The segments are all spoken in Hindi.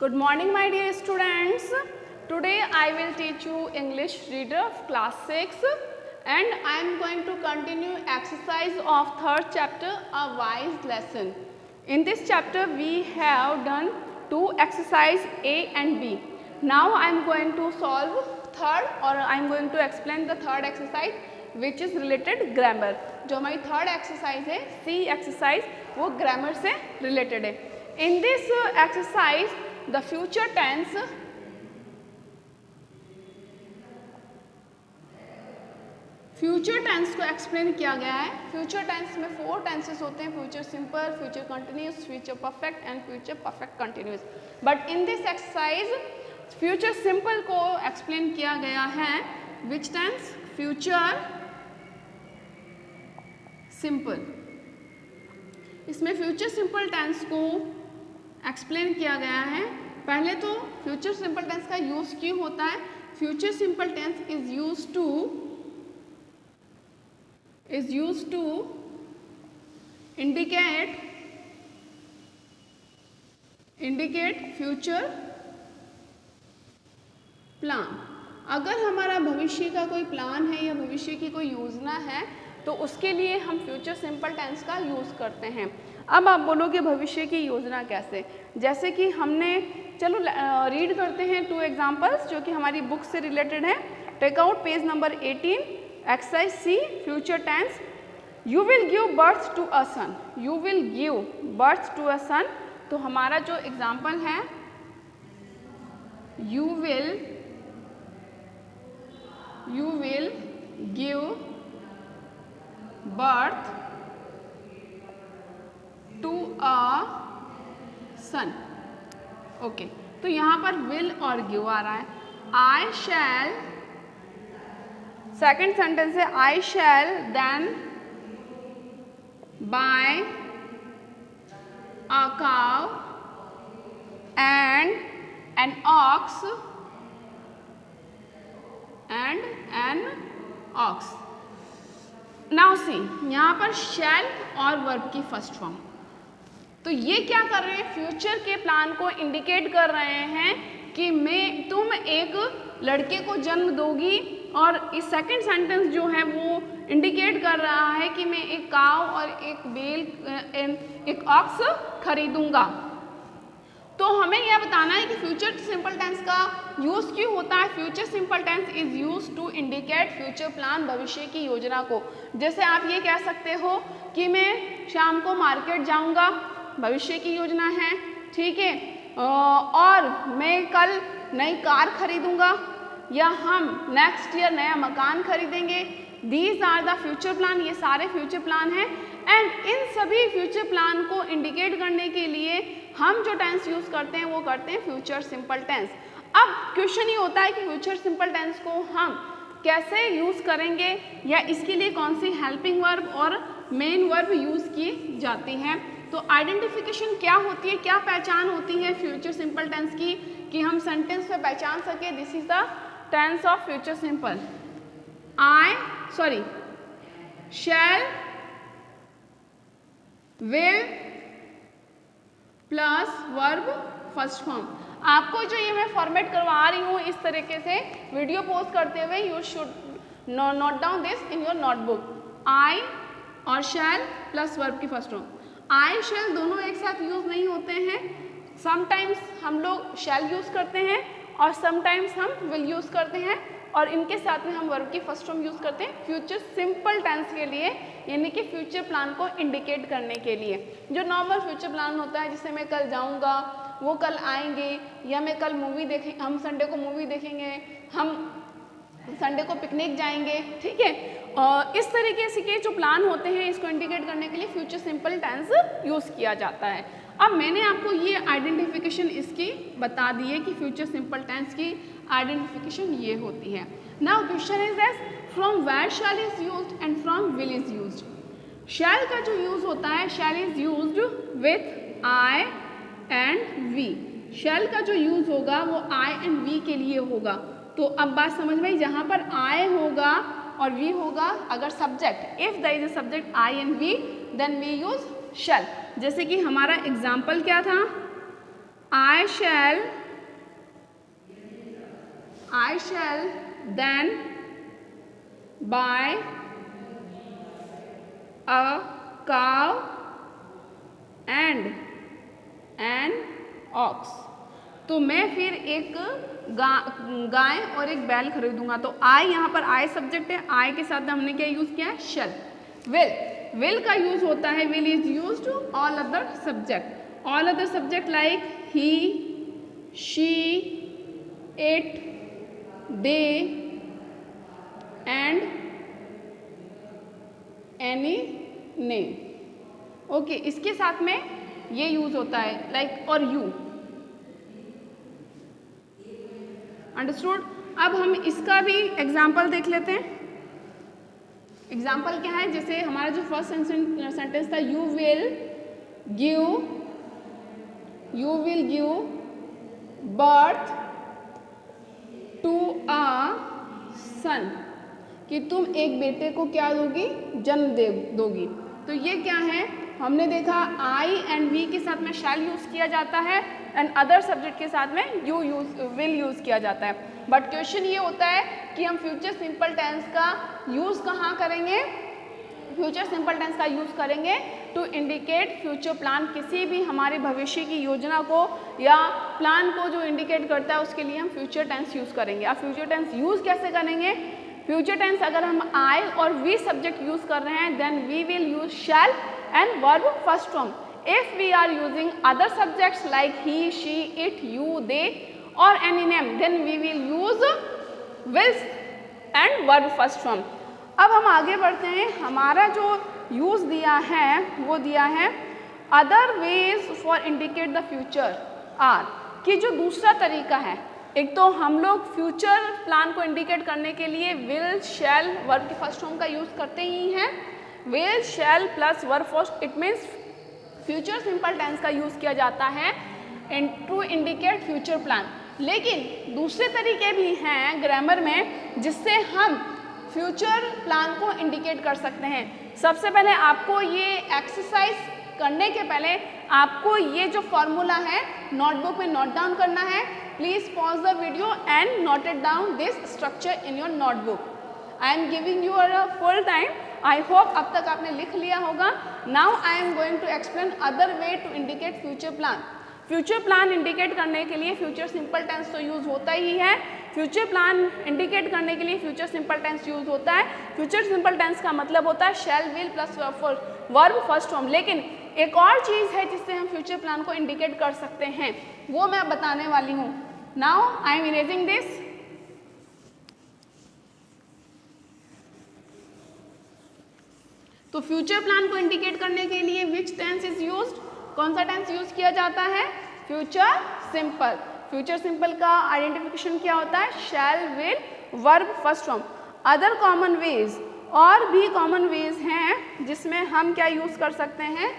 Good morning, my dear students. Today I will teach you English reader of class 6 and I am going to continue exercise of third chapter, a wise lesson. In this chapter we have done two exercise A and B. Now I am going to solve third or I am going to explain the third exercise which is related grammar. जो हमारी थर्ड एक्सरसाइज है C एक्सरसाइज वो ग्रामर से रिलेटेड है. In this exercise the future tense को एक्सप्लेन किया गया है. फ्यूचर टेंस में 4 टेंसेस होते हैं, future simple, future continuous, future perfect and future perfect continuous. But in this exercise future simple को एक्सप्लेन किया गया है. Which tense? Future simple. इसमें फ्यूचर सिंपल टेंस को एक्सप्लेन किया गया है. पहले तो फ्यूचर सिंपल टेंस का यूज क्यों होता है? Future simple tense is used to indicate future plan. अगर हमारा भविष्य का कोई प्लान है या भविष्य की कोई योजना है तो उसके लिए हम फ्यूचर सिंपल टेंस का यूज़ करते हैं. अब आप बोलोगे भविष्य की योजना कैसे? जैसे कि हमने चलो रीड करते हैं 2 एग्जाम्पल्स जो कि हमारी बुक से रिलेटेड है. Take out page number 18 exercise C future tense. You will give birth to a son. You will give birth to a son. तो हमारा जो एग्जाम्पल है you will give birth to a son. Okay, तो यहाँ पर विल और गिव आ रहा है. आई शैल, सेकेंड सेंटेंस है I shall then buy a cow and an ox now see यहाँ पर शैल और वर्ब की फर्स्ट फॉर्म. तो ये क्या कर रहे हैं? फ्यूचर के प्लान को इंडिकेट कर रहे हैं कि तुम एक लड़के को जन्म दोगी. और इस सेकंड सेंटेंस जो है वो इंडिकेट कर रहा है कि मैं एक काव और एक ऑक्स खरीदूंगा. तो हमें यह बताना है कि फ्यूचर सिंपल टेंस का यूज़ क्यों होता है. Future simple tense is use to indicate future plan, भविष्य की योजना को. जैसे आप ये कह सकते हो कि मैं शाम को मार्केट जाऊंगा, भविष्य की योजना है, ठीक है. और मैं कल नई कार खरीदूंगा या हम नेक्स्ट ईयर नया मकान खरीदेंगे. These are the future plan. ये सारे फ्यूचर प्लान हैं. एंड इन सभी फ्यूचर प्लान को इंडिकेट करने के लिए हम जो टेंस यूज़ करते हैं वो करते हैं फ्यूचर सिंपल टेंस. अब क्वेश्चन ये होता है कि फ्यूचर सिंपल टेंस को हम कैसे यूज़ करेंगे या इसके लिए कौन सी हेल्पिंग वर्ब और मेन वर्ब यूज़ की जाती हैं. तो आइडेंटिफिकेशन क्या होती है, क्या पहचान होती है फ्यूचर सिंपल टेंस की कि हम सेंटेंस में पहचान सके. This is the tense of future simple. Shall, will plus verb first form. आपको जो ये मैं फॉर्मेट करवा रही हूँ इस तरीके से वीडियो पोस्ट करते हुए you should note down this in your notebook. I और शैल प्लस वर्ब की फर्स्ट फॉर्म. आई शैल दोनों एक साथ यूज नहीं होते हैं. समटाइम्स हम लोग शैल यूज करते हैं और समटाइम्स हम विल यूज करते हैं और इनके साथ में हम वर्ब की फर्स्ट फॉर्म यूज करते हैं फ्यूचर सिंपल टेंस के लिए, यानी कि फ्यूचर प्लान को इंडिकेट करने के लिए. जो नॉर्मल फ्यूचर प्लान होता है जैसे मैं कल जाऊंगा, वो कल आएंगे, या मैं कल मूवी देखें, हम संडे को मूवी देखेंगे, हम संडे को पिकनिक जाएंगे, ठीक है. इस तरीके से के जो प्लान होते हैं इसको इंडिकेट करने के लिए फ्यूचर सिंपल टेंस यूज़ किया जाता है. अब मैंने आपको ये आइडेंटिफिकेशन इसकी बता दी है कि फ्यूचर सिंपल टेंस की आइडेंटिफिकेशन ये होती है. Now question is this, from where shall is used and from will is used. Shall का जो यूज़ होता है, shall is used with I and we. Shall का जो यूज़ होगा वो आई एंड वी के लिए होगा. तो अब बात समझ में आई. जहाँ पर आई होगा और वी होगा अगर subject, if there is a subject I and we then we use shall. जैसे कि हमारा एग्जाम्पल क्या था, I shall then buy a cow and an ox. तो मैं फिर एक गाय और एक बैल खरीदूंगा। तो आई यहाँ पर आई सब्जेक्ट है, आई के साथ हमने क्या यूज किया है, शैल। विल का यूज होता है, will is use to all other subject. All other subject like he, she, it, they and any name. Okay, इसके साथ में ये यूज होता है लाइक और यू। अंडरस्टूड। अब हम इसका भी एग्जाम्पल देख लेते हैं। एग्जाम्पल क्या है, जैसे हमारा जो फर्स्ट सेंटेंस था, you will give birth to a son, कि तुम एक बेटे को क्या दोगी, जन्म दोगी। तो ये क्या है, हमने देखा आई एंड वी के साथ में शैल यूज किया जाता है एंड अदर सब्जेक्ट के साथ में विल यूज किया जाता है। बट क्वेश्चन ये होता है कि हम फ्यूचर सिंपल टेंस का यूज कहाँ करेंगे, फ्यूचर सिंपल टेंस का यूज करेंगे टू इंडिकेट फ्यूचर प्लान। किसी भी हमारे भविष्य की योजना को या प्लान को जो इंडिकेट करता है उसके लिए हम फ्यूचर टेंस यूज करेंगे। अब फ्यूचर टेंस यूज कैसे करेंगे, फ्यूचर टेंस अगर हम आई और वी सब्जेक्ट यूज कर रहे हैं then we will use shall and verb first form. If we are using other subjects like he, she, it, you, they or any name, then we will use will and verb first form. अब हम आगे बढ़ते हैं। हमारा जो यूज दिया है वो दिया है other ways for indicate the future are, कि जो दूसरा तरीका है, एक तो हम लोग फ्यूचर प्लान को इंडिकेट करने के लिए will, shall वर्ब के फर्स्ट फॉर्म का यूज करते ही हैं। will, shall plus verb first, it means future simple tense का यूज किया जाता है टू इंडिकेट फ्यूचर प्लान। लेकिन दूसरे तरीके भी हैं ग्रामर में जिससे हम फ्यूचर प्लान को इंडिकेट कर सकते हैं। सबसे पहले आपको ये एक्सरसाइज करने के पहले आपको ये जो फॉर्मूला है नोटबुक में नोट डाउन करना है। Please pause the video and note it down this structure in your notebook. I am giving you a full time, I hope अब तक आपने लिख लिया होगा। Now I am going to explain other way to indicate future plan. Future plan indicate करने के लिए फ्यूचर सिंपल टेंस तो यूज होता ही है। फ्यूचर प्लान इंडिकेट करने के लिए फ्यूचर सिंपल टेंस यूज होता है। फ्यूचर सिंपल टेंस का मतलब होता है shall, will plus verb first form. लेकिन एक और चीज है जिससे हम फ्यूचर प्लान को इंडिकेट कर सकते हैं, वो मैं बताने वाली हूँ। Now I am erasing this. तो फ्यूचर प्लान को इंडिकेट करने के लिए विच टेंस इज यूज्ड, कौन सा टेंस यूज किया जाता है, फ्यूचर सिंपल। फ्यूचर सिंपल का आइडेंटिफिकेशन क्या होता है, shall, will, verb first form. Other common ways, और भी कॉमन वेज हैं जिसमें हम क्या यूज कर सकते हैं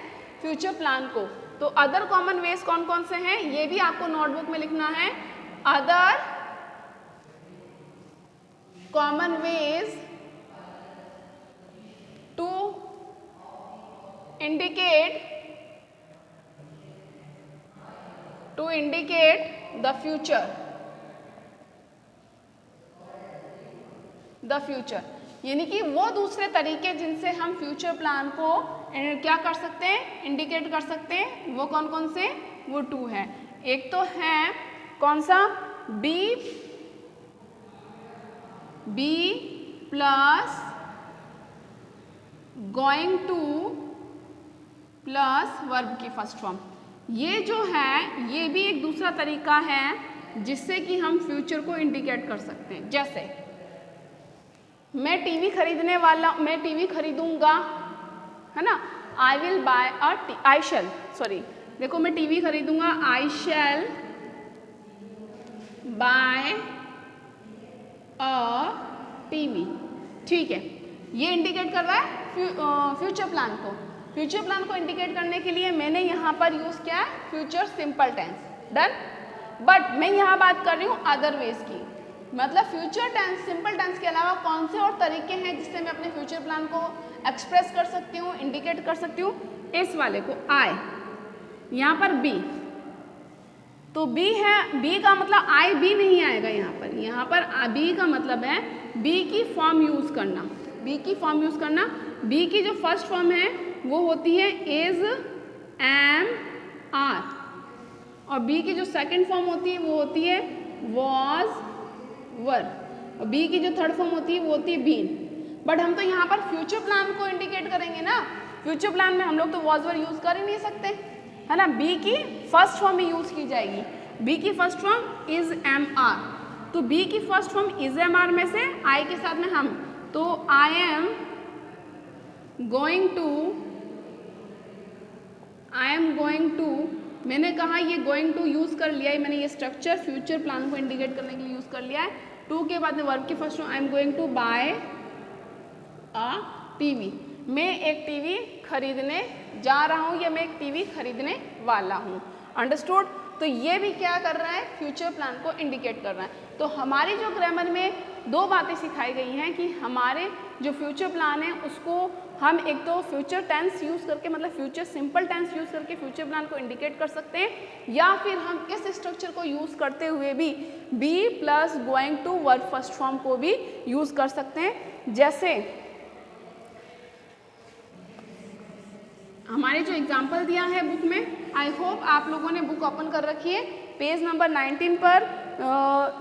फ्यूचर प्लान को। तो अदर कॉमन वेज कौन कौन से हैं ये भी आपको नोटबुक में लिखना है। Other common ways to indicate the future, यानी कि वो दूसरे तरीके जिनसे हम फ्यूचर प्लान को क्या कर सकते हैं, इंडिकेट कर सकते हैं। वो कौन कौन से, वो 2 है। एक तो है कौन सा, be plus going to plus verb की फर्स्ट फॉर्म। ये जो है ये भी एक दूसरा तरीका है जिससे कि हम फ्यूचर को इंडिकेट कर सकते हैं। जैसे मैं टीवी खरीदने वाला, मैं टीवी खरीदूंगा, है ना, I will buy I shall, sorry देखो मैं टीवी खरीदूंगा, I shall buy a TV. ठीक है, ये इंडिकेट कर रहा है फ्यूचर प्लान को। फ्यूचर प्लान को इंडिकेट करने के लिए मैंने यहाँ पर यूज किया है future simple tense, done. But मैं यहाँ बात कर रही हूँ अदर वेज की, मतलब फ्यूचर टेंस सिंपल टेंस के अलावा कौन से और तरीके हैं जिससे मैं अपने फ्यूचर प्लान को एक्सप्रेस कर सकती हूँ, इंडिकेट कर सकती हूँ। इस वाले को आई, यहाँ पर बी, तो बी है, बी का मतलब आई बी नहीं आएगा यहाँ पर बी का मतलब है बी की फॉर्म यूज़ करना, बी की फॉर्म यूज़ करना। बी की जो फर्स्ट फॉर्म है वो होती है इज, एम, आर, और बी की जो सेकंड फॉर्म होती है वो होती है वॉज, वर, और बी की जो थर्ड फॉर्म होती है वो होती है बीन। बट हम तो यहाँ पर फ्यूचर प्लान को इंडिकेट करेंगे ना, फ्यूचर प्लान में हम लोग तो वॉज वर यूज़ कर ही नहीं सकते, है ना। बी की फर्स्ट फॉर्म ही यूज़ की जाएगी। बी की first form is am are, तो बी की first form is am are में से आई के साथ में हम, तो आई एम गोइंग टू, मैंने कहा ये गोइंग टू यूज़ कर लिया है मैंने, ये स्ट्रक्चर फ्यूचर प्लान को इंडिकेट करने के लिए यूज़ कर लिया है। टू के बाद में वर्ब की first form I am going to buy a TV, मैं एक टीवी खरीदने जा रहा हूँ या मैं एक टीवी खरीदने वाला हूँ। अंडरस्टूड। तो ये भी क्या कर रहा है, फ्यूचर प्लान को इंडिकेट कर रहा है। तो हमारी जो ग्रामर में दो बातें सिखाई गई हैं कि हमारे जो फ्यूचर प्लान है उसको हम एक तो फ्यूचर टेंस यूज़ करके, मतलब फ्यूचर सिंपल टेंस यूज़ करके फ्यूचर प्लान को इंडिकेट कर सकते हैं, या फिर हम इस स्ट्रक्चर को यूज़ करते हुए भी be plus going to verb first form को भी यूज़ कर सकते हैं। जैसे हमारे जो एग्जाम्पल दिया है बुक में, आई होप आप लोगों ने बुक ओपन कर रखी है, पेज नंबर 19 पर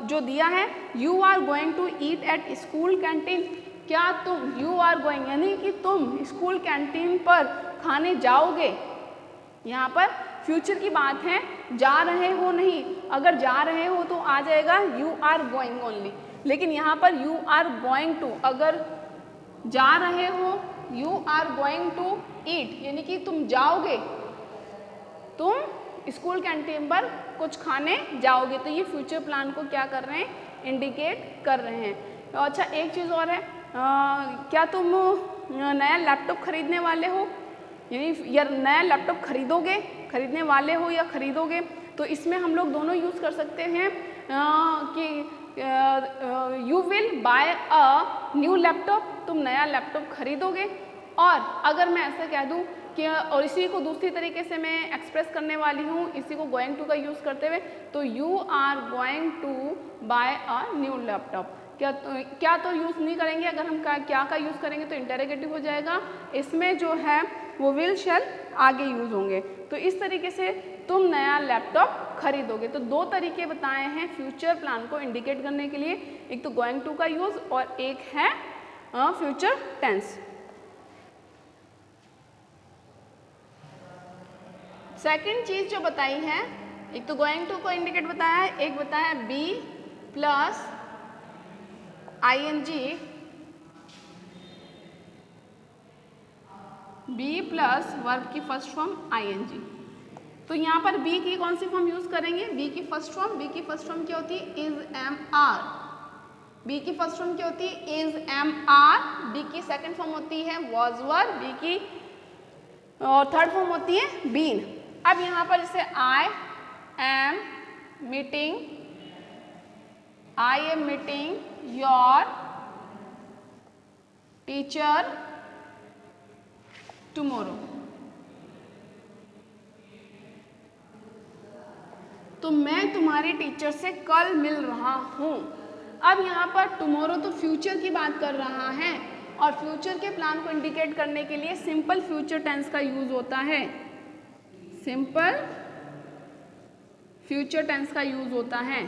जो दिया है, you are going to eat at school canteen, क्या तुम, यू आर गोइंग यानी कि तुम स्कूल कैंटीन पर खाने जाओगे। यहाँ पर फ्यूचर की बात है, जा रहे हो नहीं, अगर जा रहे हो तो आ जाएगा यू आर गोइंग ओनली, लेकिन यहाँ पर यू आर गोइंग टू, अगर जा रहे हो you are going to eat यानी कि तुम जाओगे, तुम स्कूल कैंटीन पर कुछ खाने जाओगे, तो ये फ्यूचर प्लान को क्या कर रहे हैं, इंडिकेट कर रहे हैं। तो अच्छा एक चीज़ और है, क्या तुम नया लैपटॉप खरीदने वाले हो, यानी या नया लैपटॉप खरीदोगे, खरीदने वाले हो या खरीदोगे, तो इसमें हम लोग दोनों यूज़ कर सकते हैं कि you will buy a new laptop, तुम नया लैपटॉप खरीदोगे। और अगर मैं ऐसे कह दूं कि और इसी को दूसरी तरीके से मैं एक्सप्रेस करने वाली हूँ, इसी को गोइंग टू का यूज़ करते हुए, तो you are going to buy a new laptop, क्या तो यूज़ नहीं करेंगे, अगर हम क्या का यूज़ करेंगे तो इंटरोगेटिव हो जाएगा, इसमें जो है वो विल शैल आगे यूज़ होंगे। तो इस तरीके से तुम नया लैपटॉप खरीदोगे। तो दो तरीके बताए हैं फ्यूचर प्लान को इंडिकेट करने के लिए, एक तो गोइंग टू का यूज़ और एक है फ्यूचर टेंस। सेकेंड चीज़ जो बताई है, एक तो गोइंग टू को इंडिकेट बताया है, एक बताया है be plus ING, be plus verb की फर्स्ट फॉर्म ING। तो यहाँ पर बी की कौन सी फॉर्म यूज़ करेंगे, बी की फर्स्ट फॉर्म, बी की फर्स्ट फॉर्म क्या होती है, इज एम आर, बी की फर्स्ट फॉर्म क्या होती है, इज एम आर, बी की सेकंड फॉर्म होती है वॉज वर, बी की और थर्ड फॉर्म होती है बीन। अब यहाँ पर जैसे I am meeting your teacher tomorrow, तो मैं तुम्हारे टीचर से कल मिल रहा हूँ। अब यहाँ पर टुमारो तो फ्यूचर की बात कर रहा है, और फ्यूचर के प्लान को इंडिकेट करने के लिए सिंपल फ्यूचर टेंस का यूज होता है, सिंपल फ्यूचर टेंस का यूज होता है।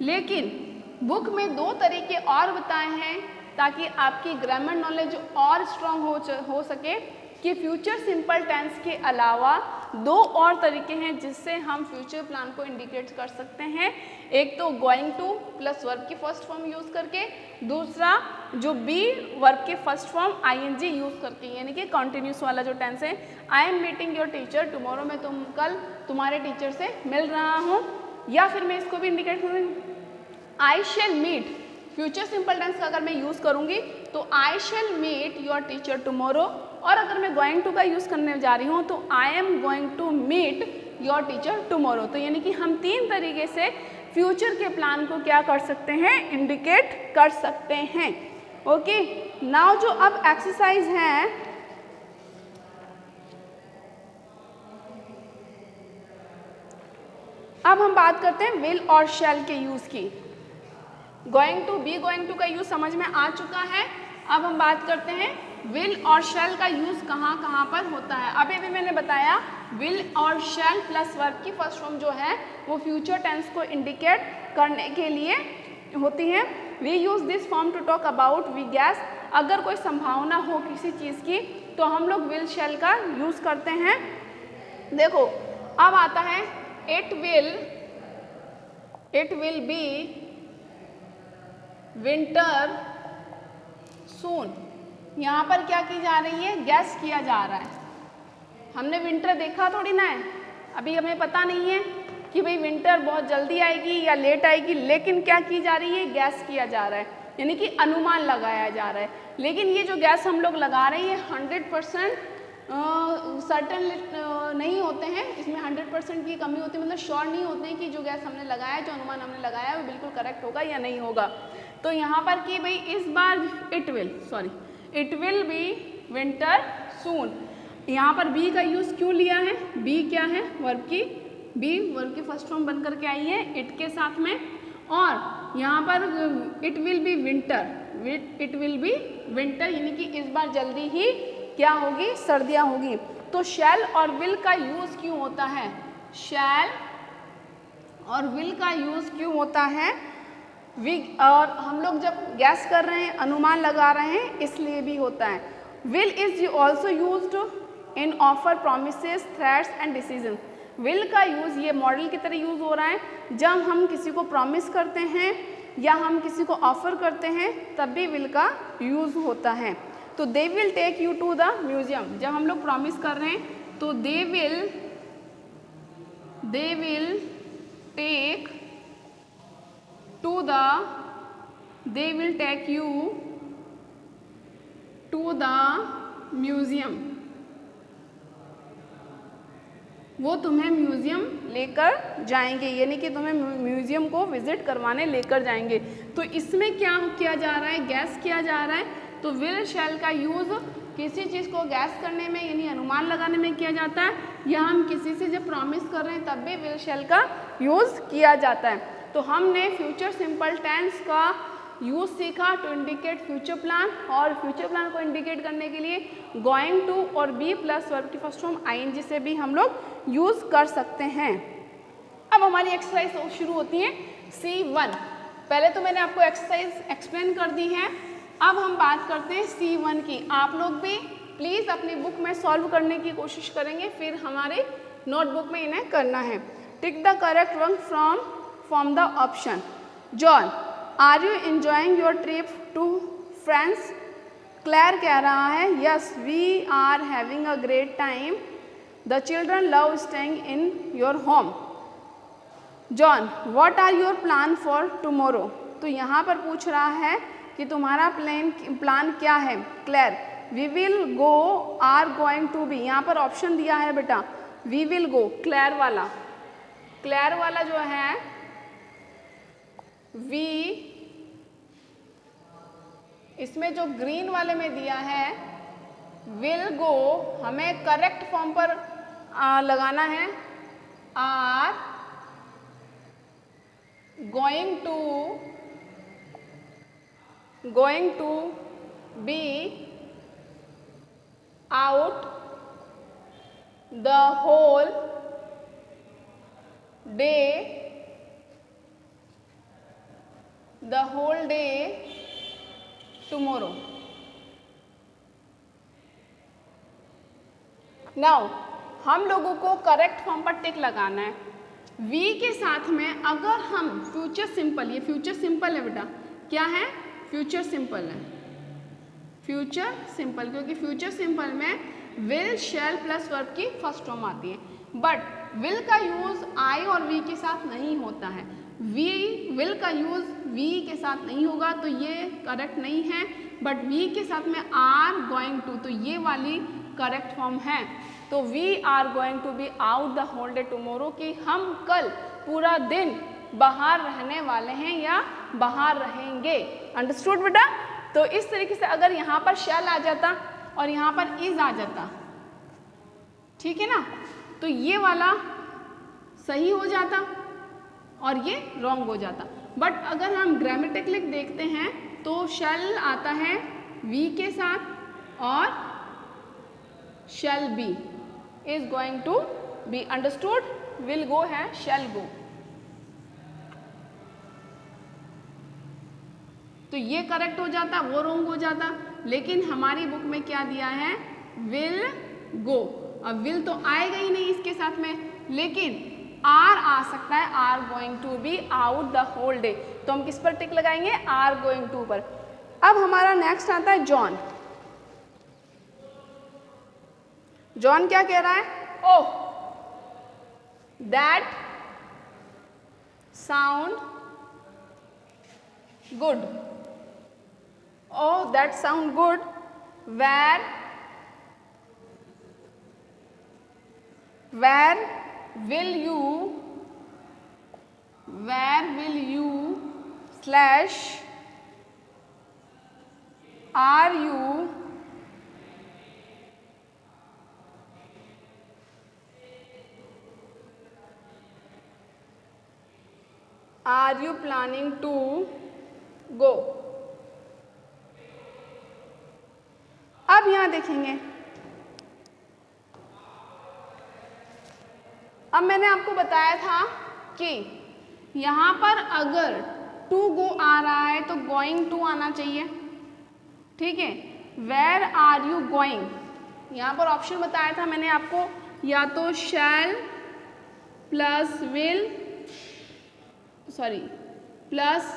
लेकिन बुक में दो तरीके और बताए हैं ताकि आपकी ग्रामर नॉलेज और स्ट्रांग हो सके, कि फ्यूचर सिंपल टेंस के अलावा दो और तरीके हैं जिससे हम फ्यूचर प्लान को इंडिकेट कर सकते हैं। एक तो गोइंग टू प्लस वर्ब की फर्स्ट फॉर्म यूज़ करके, दूसरा जो बी वर्ब के फर्स्ट फॉर्म ING यूज़ करके, यानी कि कॉन्टिन्यूस वाला जो टेंस है, I am meeting your teacher tomorrow, मैं कल तुम्हारे टीचर से मिल रहा हूँ। या फिर मैं इसको भी इंडिकेट करूँगी, I shall meet, future simple tense का अगर मैं यूज़ करूँगी तो I shall meet your teacher tomorrow, और अगर मैं गोइंग टू का यूज़ करने जा रही हूँ तो I am going to meet your teacher tomorrow. तो यानी कि हम तीन तरीके से फ्यूचर के प्लान को क्या कर सकते हैं, इंडिकेट कर सकते हैं। ओके, नाउ जो अब एक्सरसाइज है, अब हम बात करते हैं विल और शैल के यूज की। Going to, be going to का यूज समझ में आ चुका है। अब हम बात करते हैं विल और शैल का यूज कहाँ कहाँ पर होता है। अभी अभी मैंने बताया विल और शैल प्लस वर्ब की फर्स्ट फॉर्म जो है वो फ्यूचर टेंस को इंडिकेट करने के लिए होती है। We use this form to talk about we guess, अगर कोई संभावना हो किसी चीज़ की तो हम लोग विल शैल का यूज करते हैं। देखो अब आता है इट विल बी विंटर सून। यहाँ पर क्या की जा रही है, गैस किया जा रहा है। हमने विंटर देखा थोड़ी ना है, अभी हमें पता नहीं है कि भाई विंटर बहुत जल्दी आएगी या लेट आएगी, लेकिन क्या की जा रही है, गैस किया जा रहा है, यानी कि अनुमान लगाया जा रहा है। लेकिन ये जो गैस हम लोग लगा रहे हैं 100% सर्टन नहीं होते हैं, इसमें 100% की कमी होती है, मतलब श्योर नहीं होते हैं कि जो गैस हमने लगाया है, जो अनुमान हमने लगाया है वो बिल्कुल करेक्ट होगा या नहीं होगा। तो यहाँ पर कि भाई इस बार इट विल बी विंटर सून। यहाँ पर बी का यूज़ क्यों लिया है, बी क्या है, वर्ब की फर्स्ट फॉर्म बन करके आई है इट के साथ में, और यहाँ पर इट विल बी विंटर यानी कि इस बार जल्दी ही क्या होगी, सर्दियाँ होगी। तो शैल और विल का यूज़ क्यों होता है, शैल और विल का यूज़ क्यों होता है, और हम लोग जब गैस कर रहे हैं, अनुमान लगा रहे हैं, इसलिए भी होता है। Will is also used in offer, promises, threats and decision. Will का यूज़ ये मॉडल की तरह यूज़ हो रहा है जब हम किसी को प्रॉमिस करते हैं या हम किसी को ऑफर करते हैं, तब भी विल का यूज़ होता है। तो they will take you to the museum, जब हम लोग प्रॉमिस कर रहे हैं तो they will take you to the museum, वो तुम्हें म्यूजियम लेकर जाएंगे, यानी कि तुम्हें म्यूजियम को विजिट करवाने लेकर जाएंगे। तो इसमें क्या किया जा रहा है, गैस किया जा रहा है। तो विल शैल का यूज़ किसी चीज़ को गैस करने में यानी अनुमान लगाने में किया जाता है, या हम किसी से जब प्रॉमिस कर रहे हैं तब भी विल शैल का यूज़ किया जाता है। तो हमने फ्यूचर सिंपल टेंस का यूज़ सीखा टू इंडिकेट फ्यूचर प्लान, और फ्यूचर प्लान को इंडिकेट करने के लिए गोइंग टू और बी प्लस वर्ब की फर्स्ट फॉर्म आईएनजी से भी हम लोग यूज़ कर सकते हैं। अब हमारी एक्सरसाइज शुरू होती है C1। पहले तो मैंने आपको एक्सरसाइज एक्सप्लेन कर दी है, अब हम बात करते हैं C1 की। आप लोग भी प्लीज़ अपनी बुक में सॉल्व करने की कोशिश करेंगे, फिर हमारे नोटबुक में इन्हें करना है। Tick the correct one from the option. John, are you enjoying your trip to France? Claire कह रहा है yes we are having a great time, the children love staying in your home. John, what are your plan for tomorrow? तो यहाँ पर पूछ रहा है कि तुम्हारा प्लान क्या है। Claire, we will go, are going to be, यहाँ पर ऑप्शन दिया है बेटा वी विल गो, क्लेयर वाला जो है वी, इसमें जो ग्रीन वाले में दिया है विल गो, हमें करेक्ट फॉर्म पर लगाना है, are going to be out the whole day tomorrow. Now हम लोगों को करेक्ट फॉर्म पर टिक लगाना है। वी के साथ में अगर हम फ्यूचर सिंपल, ये फ्यूचर सिंपल है बेटा, क्या है, फ्यूचर सिंपल है, फ्यूचर सिंपल, क्योंकि फ्यूचर सिंपल में विल शैल प्लस वर्ब की फर्स्ट फॉर्म आती है। बट विल का यूज आई और वी के साथ नहीं होता है, विल का यूज वी के साथ नहीं होगा, तो ये करेक्ट नहीं है। बट वी के साथ में आर गोइंग टू, तो ये वाली करेक्ट फॉर्म है। तो we are going to be out the whole day tomorrow, कि हम कल पूरा दिन बाहर रहने वाले हैं या बाहर रहेंगे। अंडरस्टूड बेटा? तो इस तरीके से अगर यहाँ पर शैल आ जाता और यहाँ पर इज आ जाता, ठीक है ना, तो ये वाला सही हो जाता, और ये रॉन्ग हो जाता। बट अगर हम ग्रामेटिकली देखते हैं तो शैल आता है वी के साथ और shall be is going to be understood. Will go है शैल गो। तो ये करेक्ट हो जाता, वो रॉन्ग हो जाता। लेकिन हमारी बुक में क्या दिया है, विल गो। अब विल तो आएगा ही नहीं इसके साथ में, लेकिन आर आ सकता है, are going to be out the whole day. तो हम किस पर टिक लगाएंगे, आर गोइंग टू पर। अब हमारा नेक्स्ट आता है जॉन। जॉन क्या कह रहा है, oh that sound good, oh that sound good, where will you slash are you planning to go। अब यहां देखेंगे, अब मैंने आपको बताया था कि यहां पर अगर टू गो आ रहा है तो गोइंग टू आना चाहिए, ठीक है। वेयर आर यू गोइंग, यहां पर ऑप्शन बताया था मैंने आपको, या तो shall plus will, sorry plus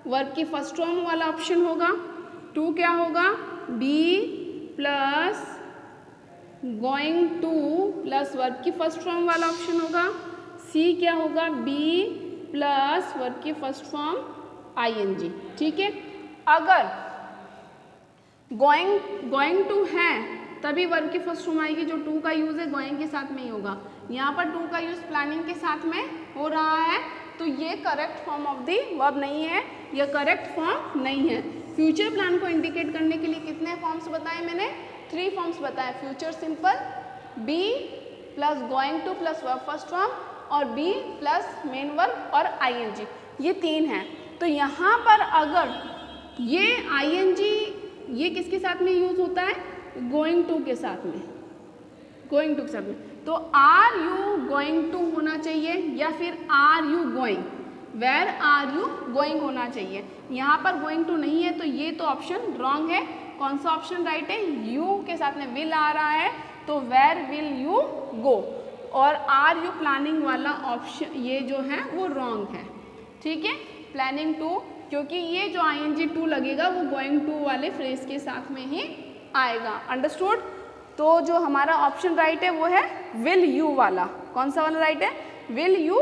verb की फर्स्ट फॉर्म वाला ऑप्शन होगा। टू क्या होगा, be plus going to plus verb की फर्स्ट फॉर्म वाला ऑप्शन होगा। सी क्या होगा, बी प्लस वर्ब की फर्स्ट फॉर्म आईएनजी, ठीक है। अगर गोइंग टू है तभी वर्ब की फर्स्ट फॉर्म आएगी, जो टू का यूज है गोइंग के साथ में ही होगा। यहाँ पर टू का यूज प्लानिंग के साथ में हो रहा है, तो ये correct form of the verb नहीं है, यह करेक्ट फॉर्म नहीं है। फ्यूचर प्लान को इंडिकेट करने के लिए कितने फॉर्म्स बताए मैंने, 3 फॉर्म्स बताए। Future simple, be plus going to plus verb first form, और बी प्लस मेन वर्ब और आईएनजी, ये 3 हैं। तो यहाँ पर अगर ये आईएनजी ये किसके साथ में यूज होता है, गोइंग टू के साथ में, गोइंग टू के साथ में, तो आर यू गोइंग टू होना चाहिए या फिर are you going, where are you going होना चाहिए। यहाँ पर गोइंग टू नहीं है, तो ये तो ऑप्शन रॉन्ग है। कौन सा ऑप्शन राइट है, यू के साथ में विल आ रहा है, तो वेयर विल यू गो, और आर यू प्लानिंग वाला ऑप्शन ये जो है वो रॉन्ग है, ठीक है। प्लानिंग टू, क्योंकि ये जो आईएनजी टू लगेगा वो गोइंग टू वाले फ्रेज के साथ में ही आएगा, अंडरस्टूड। तो जो हमारा ऑप्शन राइट है वो है विल यू वाला। कौन सा वाला राइट है, will you.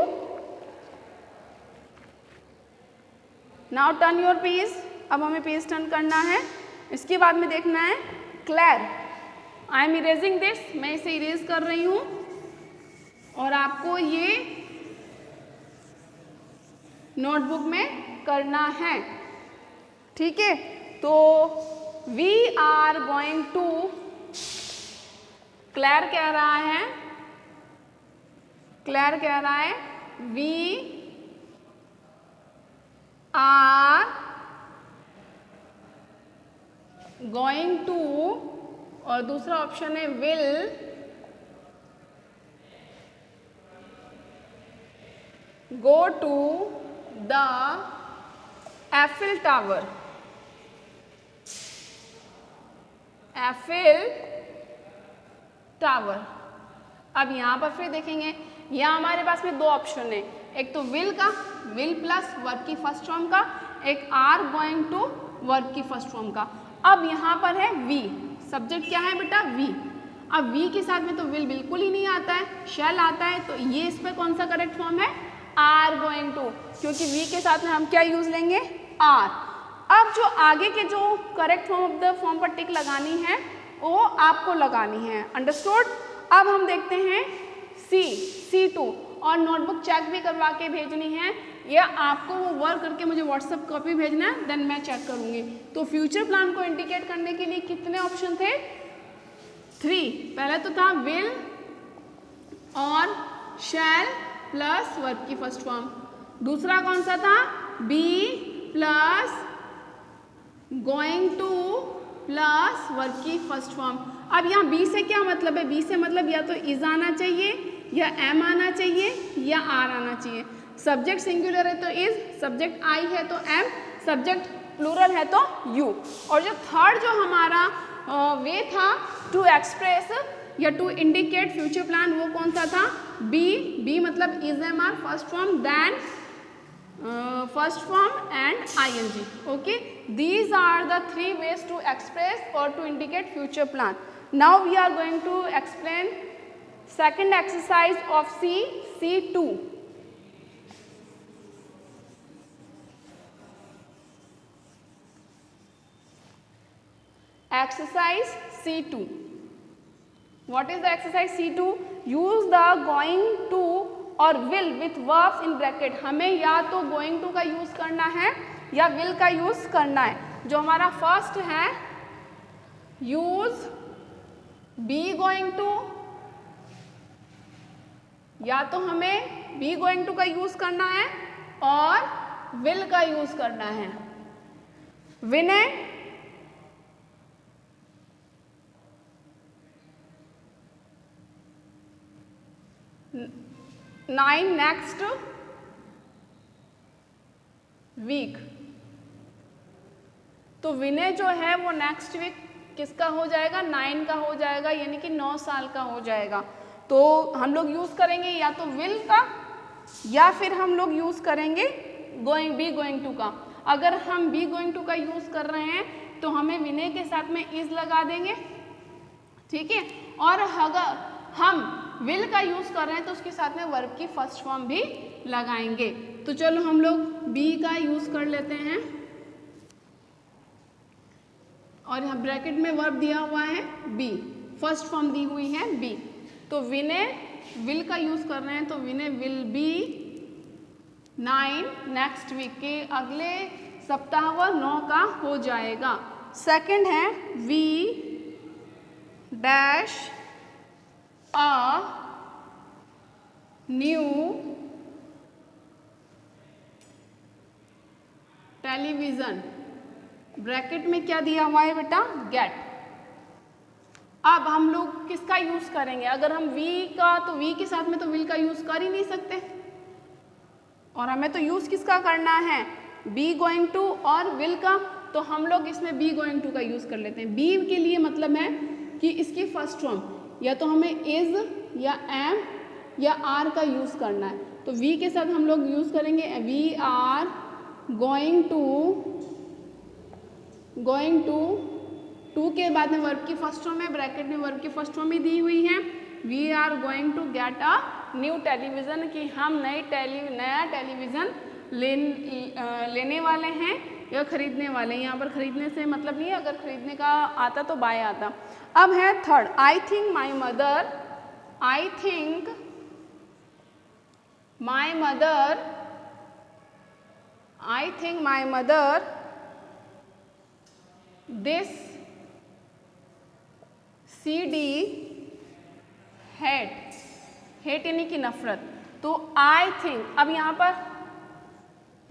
Now turn your page, अब हमें पेज टर्न करना है। इसके बाद में देखना है Claire. I am erasing this, मैं इसे इरेज कर रही हूँ और आपको ये नोटबुक में करना है, ठीक है। तो we are going to, Claire कह रहा है, क्लेयर कह रहा है वी आर गोइंग टू, और दूसरा ऑप्शन है will go to the Eiffel tower, Eiffel tower. अब यहाँ पर फिर देखेंगे, यहाँ हमारे पास में 2 ऑप्शन है, एक तो विल का, विल प्लस वर्ब की फर्स्ट फॉर्म का, एक आर गोइंग टू वर्ब की फर्स्ट फॉर्म का। अब यहाँ पर है वी, सब्जेक्ट क्या है बेटा, वी। अब वी के साथ में तो विल बिल्कुल ही नहीं आता है, शैल आता है, तो ये इस पर कौन सा करेक्ट फॉर्म है, आर गोइंग टू, क्योंकि वी के साथ में हम क्या यूज लेंगे, आर। अब जो आगे के जो correct form of the form पर टिक लगानी है वो आपको लगानी है, अंडरस्टूड। अब हम देखते हैं C2, और नोटबुक चेक भी करवा के भेजनी है, या आपको वो वर्क करके मुझे व्हाट्सएप कॉपी भेजना है, देन मैं चेक करूँगी। तो फ्यूचर प्लान को इंडिकेट करने के लिए कितने ऑप्शन थे, 3। पहले तो था विल और शैल प्लस वर्ब की फर्स्ट फॉर्म, दूसरा कौन सा था, be plus going to plus verb की फर्स्ट फॉर्म। अब यहाँ बी से क्या मतलब है, बी से मतलब या तो इज आना चाहिए, या एम आना चाहिए, या आर आना चाहिए। सब्जेक्ट सिंगुलर है तो इज, सब्जेक्ट आई है तो एम, सब्जेक्ट प्लूरल है तो यू। और जो थर्ड जो हमारा वे था टू एक्सप्रेस या टू इंडिकेट फ्यूचर प्लान, वो कौन सा था, बी। बी मतलब is am are first form, then first form and ing. Okay, these are the three ways to express or to indicate future plan. Now we are going to explain second exercise of C2. Exercise C2. What is the exercise C2? Use the going to और will with verbs in bracket। हमें या तो going to का यूज करना है या will का यूज करना है। जो हमारा फर्स्ट है, यूज be going to, या तो हमें be going to का यूज करना है और will का यूज करना है। विनय, नाइन नेक्स्ट वीक। तो विनय जो है वो नेक्स्ट वीक किसका हो जाएगा, 9 का हो जाएगा, यानी कि 9 साल का हो जाएगा। तो हम लोग यूज करेंगे या तो विल का या फिर हम लोग यूज करेंगे बी गोइंग टू का। अगर हम बी गोइंग टू का यूज कर रहे हैं तो हमें विनय के साथ में इज लगा देंगे, ठीक है। और अगर हम विल का यूज कर रहे हैं तो उसके साथ में वर्ब की फर्स्ट फॉर्म भी लगाएंगे। तो चलो हम लोग बी का यूज कर लेते हैं, और यहाँ ब्रैकेट में वर्ब दिया हुआ है बी, फर्स्ट फॉर्म दी हुई है बी। तो विनय विल का यूज कर रहे हैं तो विनय विल बी 9 नेक्स्ट वीक, के अगले सप्ताह वह 9 का हो जाएगा। सेकंड है we dash a new television. Bracket में क्या दिया हुआ है बेटा, गेट। अब हम लोग किसका यूज करेंगे, अगर हम वी का, तो वी के साथ में तो विल का यूज कर ही नहीं सकते, और हमें तो यूज किसका करना है, बी गोइंग टू और विल का। तो हम लोग इसमें बी गोइंग टू का यूज कर लेते हैं। बी के लिए मतलब है कि इसकी फर्स्ट फॉर्म या तो हमें इज या एम या आर का यूज करना है। तो वी के साथ हम लोग यूज करेंगे we are going to, to के बाद में वर्ब की फर्स्ट फॉर्म है, ब्रैकेट में वर्ब की फर्स्ट फॉर्म ही दी हुई है। We are going to get a new television, कि हम नया टेलीविज़न लेने वाले हैं या खरीदने वाले हैं। यहाँ पर खरीदने से मतलब नहीं है, अगर खरीदने का आता तो बाय आता। अब है third, I think my mother this CD hate यानी कि नफरत। तो आई थिंक, अब यहाँ पर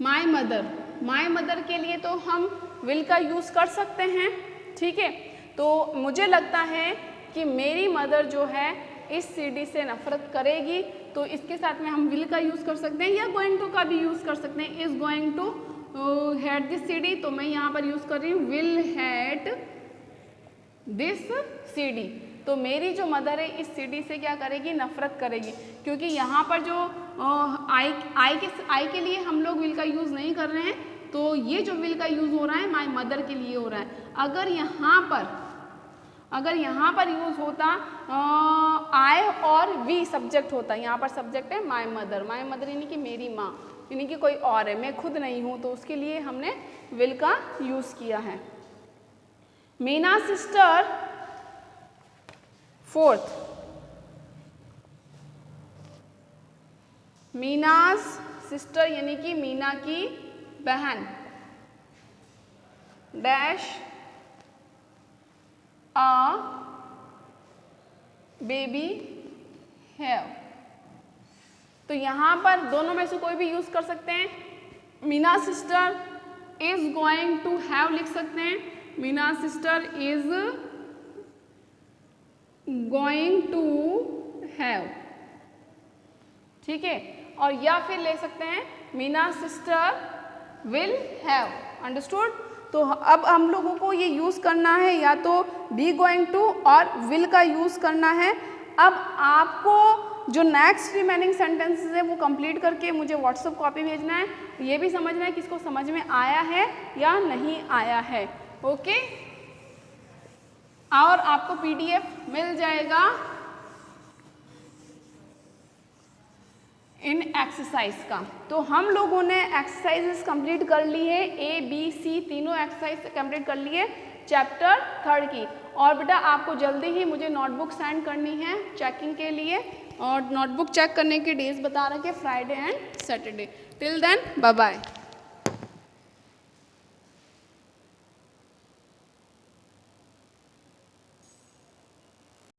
माई मदर के लिए तो हम विल का यूज कर सकते हैं, ठीक है। तो मुझे लगता है कि मेरी मदर जो है इस CD से नफरत करेगी, तो इसके साथ में हम विल का यूज कर सकते हैं या गोइंग टू का भी यूज कर सकते हैं। Is going to hate this CD, तो मैं यहाँ पर यूज कर रही हूँ विल हेट दिस CD। तो मेरी जो मदर है इस CD से क्या करेगी, नफरत करेगी, क्योंकि यहाँ पर जो आई के लिए हम लोग विल का यूज नहीं कर रहे हैं, तो ये जो विल का यूज हो रहा है माई मदर के लिए हो रहा है। अगर यहाँ पर यूज होता आई और वी सब्जेक्ट होता, यहाँ पर सब्जेक्ट है माई मदर यानी कि मेरी माँ, यानी कि कोई और है, मैं खुद नहीं हूँ, तो उसके लिए हमने विल का यूज किया है। मीना सिस्टर, फोर्थ, मीनाज सिस्टर यानी कि मीना की बहन, डैश अ बेबी हैव। तो यहाँ पर दोनों में से कोई भी यूज कर सकते हैं। Meena sister is going to have लिख सकते हैं, Meena sister is going to have, ठीक है। और या फिर ले सकते हैं Meena sister will have, understood. तो अब हम लोगों को ये यूज़ करना है, या तो बी गोइंग टू और विल का यूज़ करना है। अब आपको जो नेक्स्ट रिमेनिंग सेंटेंसेस है वो कंप्लीट करके मुझे व्हाट्सएप कॉपी भेजना है। ये भी समझना है कि इसको समझ में आया है या नहीं आया है, ओके। और आपको PDF मिल जाएगा इन एक्सरसाइज का। तो हम लोगों ने एक्सरसाइजेस कंप्लीट कर ली है, ABC तीनों एक्सरसाइज कंप्लीट कर ली है चैप्टर 3 की। और बेटा आपको जल्दी ही मुझे नोटबुक सेंड करनी है चेकिंग के लिए, और नोटबुक चेक करने के डेज बता रखे Friday and Saturday. Till then bye bye.